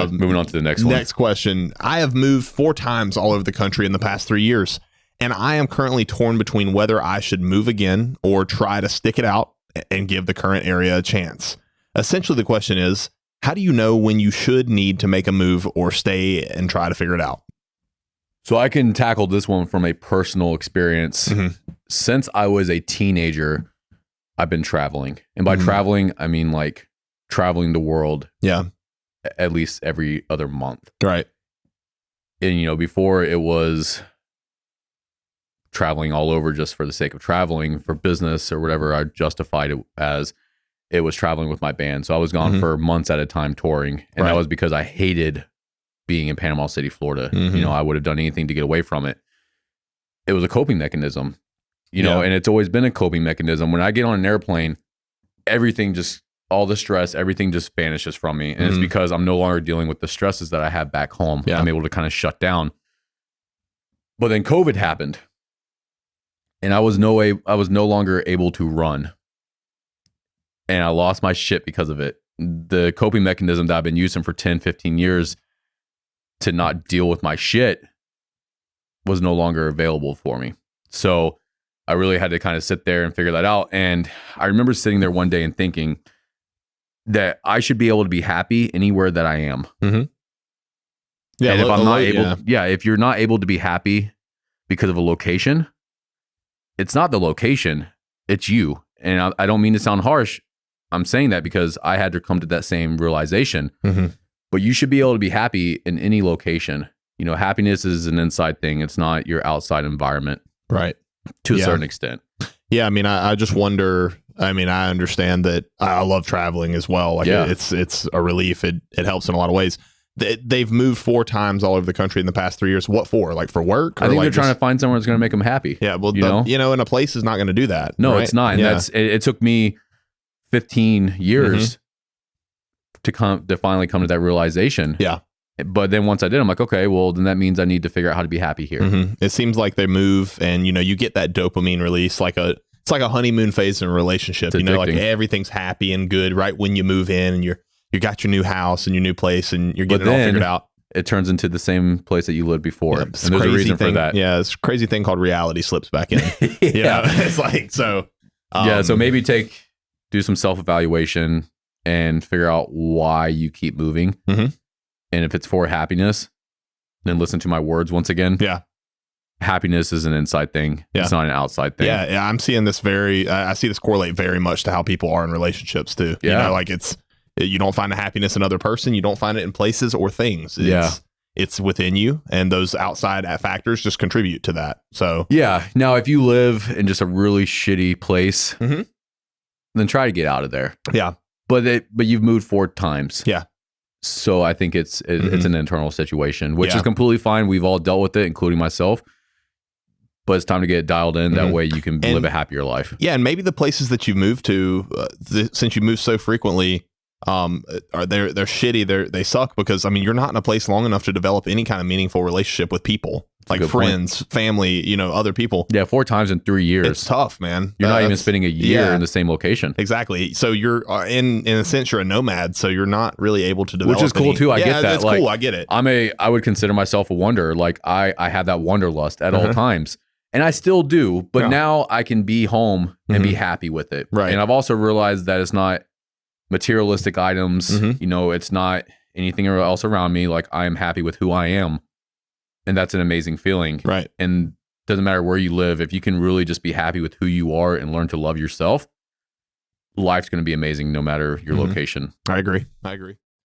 Moving on to the next one. Next question. I have moved 4 times all over the country in the past 3 years, and I am currently torn between whether I should move again or try to stick it out and give the current area a chance. Essentially, the question is, how do you know when you should need to make a move or stay and try to figure it out? So I can tackle this one from a personal experience. Since I was a teenager, I've been traveling. And by traveling, I mean like traveling the world. Yeah. At least every other month. Right. And, you know, before it was traveling all over just for the sake of traveling for business or whatever, I justified it as it was traveling with my band. So I was gone for months at a time touring. And that was because I hated being in Panama City, Florida. You know, I would have done anything to get away from it. It was a coping mechanism, you know, and it's always been a coping mechanism. When I get on an airplane, everything just, all the stress, everything just vanishes from me. And it's because I'm no longer dealing with the stresses that I have back home. I'm able to kind of shut down. But then COVID happened. And I was no longer able to run. And I lost my shit because of it. The coping mechanism that I've been using for 10, 15 years to not deal with my shit was no longer available for me. So I really had to kind of sit there and figure that out. And I remember sitting there one day and thinking that I should be able to be happy anywhere that I am. Yeah. And if I'm not able, if you're not able to be happy because of a location, it's not the location, it's you. And I don't mean to sound harsh. I'm saying that because I had to come to that same realization. But you should be able to be happy in any location. You know, happiness is an inside thing. It's not your outside environment. Right. To a certain extent. Yeah. I mean, I just wonder, I mean, I understand that I love traveling as well. Like it's a relief. It helps in a lot of ways. They've moved 4 times all over the country in the past 3 years. What for? Like for work? Or I think like they're trying to find someone that's going to make them happy. Yeah. Well, you know, and a place is not going to do that. No, right? it's not. And it took me 15 years to finally come to that realization. Yeah. But then once I did, I'm like, okay, well, then that means I need to figure out how to be happy here. It seems like they move and, you know, you get that dopamine release, it's like a honeymoon phase in a relationship. You know, like everything's happy and good right when you move in and you got your new house and your new place and you're getting it all figured out. It turns into the same place that you lived before. And there's a reason for that. Yeah. It's a crazy thing called reality slips back in. Yeah. It's like, so. So maybe do some self-evaluation and figure out why you keep moving. And if it's for happiness, then listen to my words once again. Yeah. Happiness is an inside thing. Yeah. It's not an outside thing. Yeah. I'm seeing this I see this correlate very much to how people are in relationships too. Yeah. You know, like you don't find the happiness in another person. You don't find it in places or things. It's within you, and those outside factors just contribute to that. So yeah. Now, if you live in just a really shitty place, then try to get out of there. Yeah. But you've moved 4 times. Yeah. So I think it's an internal situation, which is completely fine. We've all dealt with it, including myself. But it's time to get it dialed in. That way you can live a happier life. Yeah, and maybe the places that you've moved to, since you move so frequently, they're shitty. They suck because, I mean, you're not in a place long enough to develop any kind of meaningful relationship with people. Like friends, family, you know, other people. Yeah, 4 times in 3 years. It's tough, man. You're not even spending a year in the same location. Exactly. So you're in a sense you're a nomad, so you're not really able to develop. Which is cool too. I get that. It's cool. I get it. I would consider myself a wanderer. Like I have that wanderlust at all times, and I still do. But now I can be home and be happy with it. Right. And I've also realized that it's not materialistic items. You know, it's not anything else around me. Like I am happy with who I am. And that's an amazing feeling. Right. And doesn't matter where you live, if you can really just be happy with who you are and learn to love yourself, life's going to be amazing no matter your location. I agree.